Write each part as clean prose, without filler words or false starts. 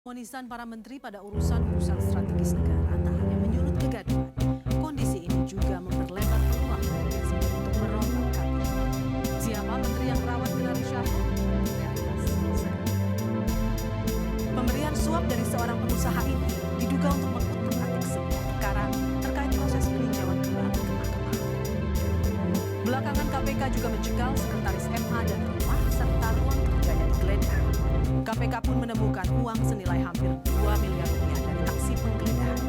Pemonisan para menteri pada urusan-urusan strategis negara tak hanya menyulut kegaduhan, kondisi ini juga memperlebar peluang PSI untuk merombak kabinet. Siapa menteri yang rawan kena reshuffle? Realitas segera. Pemberian suap dari seorang pengusaha ini diduga untuk mengutak-atik sebuah perkara terkait proses peninjauan kembali ke Mahkamah Agung. Belakangan KPK juga mencekal sekretaris MA dan rumah serta ruang kerjanya di Geledah. KPK pun menemukan uang senilai hampir 2 miliar rupiah dari aksi penggeledahan.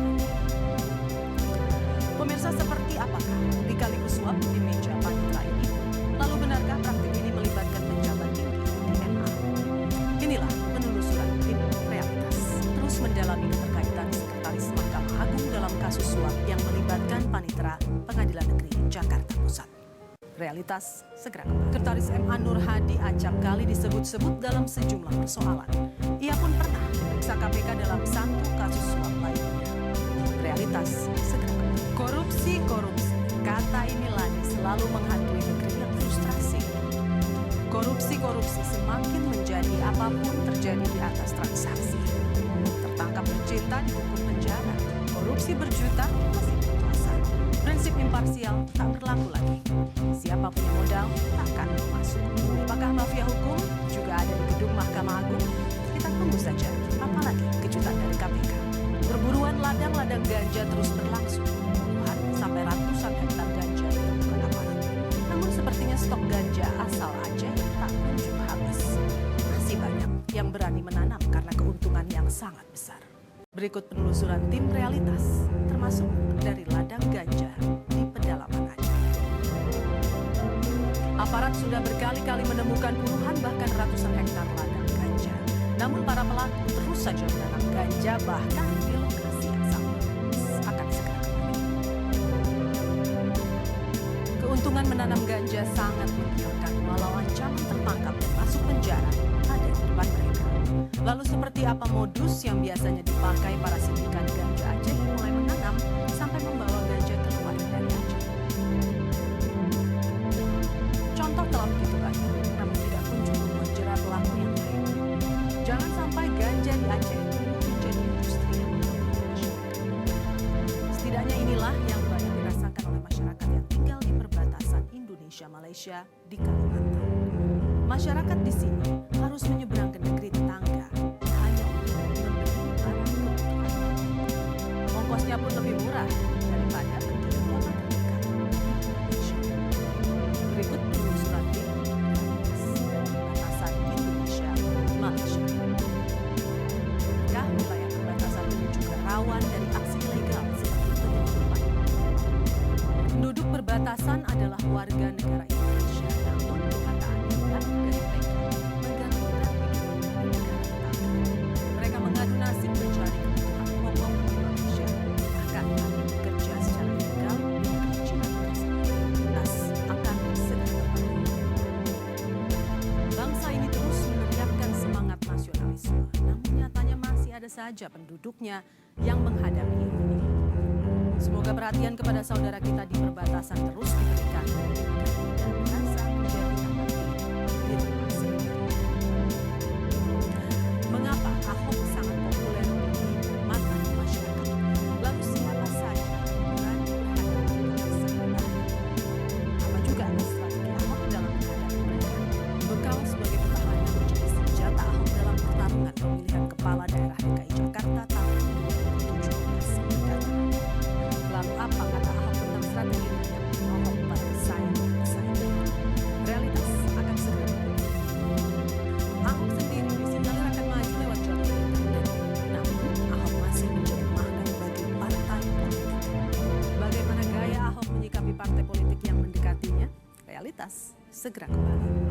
Pemirsa, seperti apakah lika-liku suap di meja panitera ini? Lalu benarkah praktik ini melibatkan pejabat tinggi di MA? Inilah penelusuran tim Realitas terus mendalami keterkaitan sekretaris Mahkamah Agung dalam kasus suap yang melibatkan panitera Pengadilan Negeri Jakarta Pusat. Realitas segera kembali. Sekretaris MA Nur Hadi acap kali disebut-sebut dalam sejumlah persoalan. Ia pun pernah diperiksa KPK dalam satu kasus suap lainnya. Realitas segera kembali. Korupsi, kata ini lagi selalu menghantui negeri yang frustrasi. Korupsi semakin menjadi apapun terjadi di atas transaksi. Tertangkap bercinta dihukum penjara. Korupsi berjuta masih berkuasa. Prinsip imparsial tak berlaku lagi. Siapa punya modal takkan masuk. Apakah mafia hukum juga ada di gedung Mahkamah Agung? Kita tunggu saja. Apalagi kejutan dari KPK. Perburuan ladang-ladang ganja terus berlangsung. Puluhan sampai ratusan hektar ganja ditemukan aparat. Namun sepertinya stok ganja asal Aceh tak kunjung habis. Masih banyak yang berani menanam karena keuntungan yang sangat besar. Berikut penelusuran tim Realitas, termasuk dari ladang ganja di pedalaman Aceh. Aparat sudah berkali-kali menemukan puluhan bahkan ratusan hektar ladang ganja. Namun para pelaku terus saja menanam ganja bahkan di lokasi yang sama. Akan segera kembali. Keuntungan menanam ganja sangat menggiurkan walau ancaman tertangkap dan masuk penjara ada di depan mereka. Lalu seperti apa modus yang biasanya dipakai para sindikat ganja Aceh mulai menanam sampai membawa ganja keluar dari Aceh? Contoh telah begitu banyak, namun tidak kunjung membuat jerah pelaku yang lain. Jangan sampai ganja di Aceh menjadi industri yang masyarakat. Setidaknya inilah yang banyak dirasakan oleh masyarakat yang tinggal di perbatasan Indonesia-Malaysia di Kalimantan. Masyarakat di sini harus menyeberang ke negeri tetangga hanya untuk membeli barang kebutuhan. Ongkosnya pun lebih murah daripada pergi ke kota terdekat di Indonesia. Berikut penelusuran tim perbatasan Indonesia-Malaysia. Apakah wilayah perbatasan ini juga rawan dari aksi ilegal seperti penyelundupan? Penduduk perbatasan adalah warga negara Indonesia, namun perkataannya dari mereka menggantungkan hidup di negara tetangga. Mereka mengadu nasib mencari kebutuhan pokok di Malaysia, bahkan bekerja secara ilegal di negeri jiran tersebut. Tas akan segera kembali. Bangsa ini terus meneriakkan semangat nasionalisme, namun nyatanya masih ada saja penduduknya yang menghadapi ini. Semoga perhatian kepada saudara kita di perbatasan terus diberikan dan merasa menjadi anak di rumah sendiri. Mengapa Ahok sangat populer di mata masyarakat? Lalu siapa saja yang berani berhadapan dengan sebenarnya? Apa juga ada strategi Ahok dalam menghadapi mereka? Bekal sebagai petahana menjadi senjata Ahok dalam pertarungan pemilihan kepala daerah DKI Jakarta tahun 2017 mendatang. Lalu apa kata Ahok tentang strateginya yang menyokong para pesaing? Realitas akan segera kembali. Ahok sendiri disinyalir akan maju lewat jalur independen. Namun Ahok masih menjadi magnet bagi partai politik. Bagaimana gaya Ahok menyikapi partai politik yang mendekatinya? Realitas segera kembali.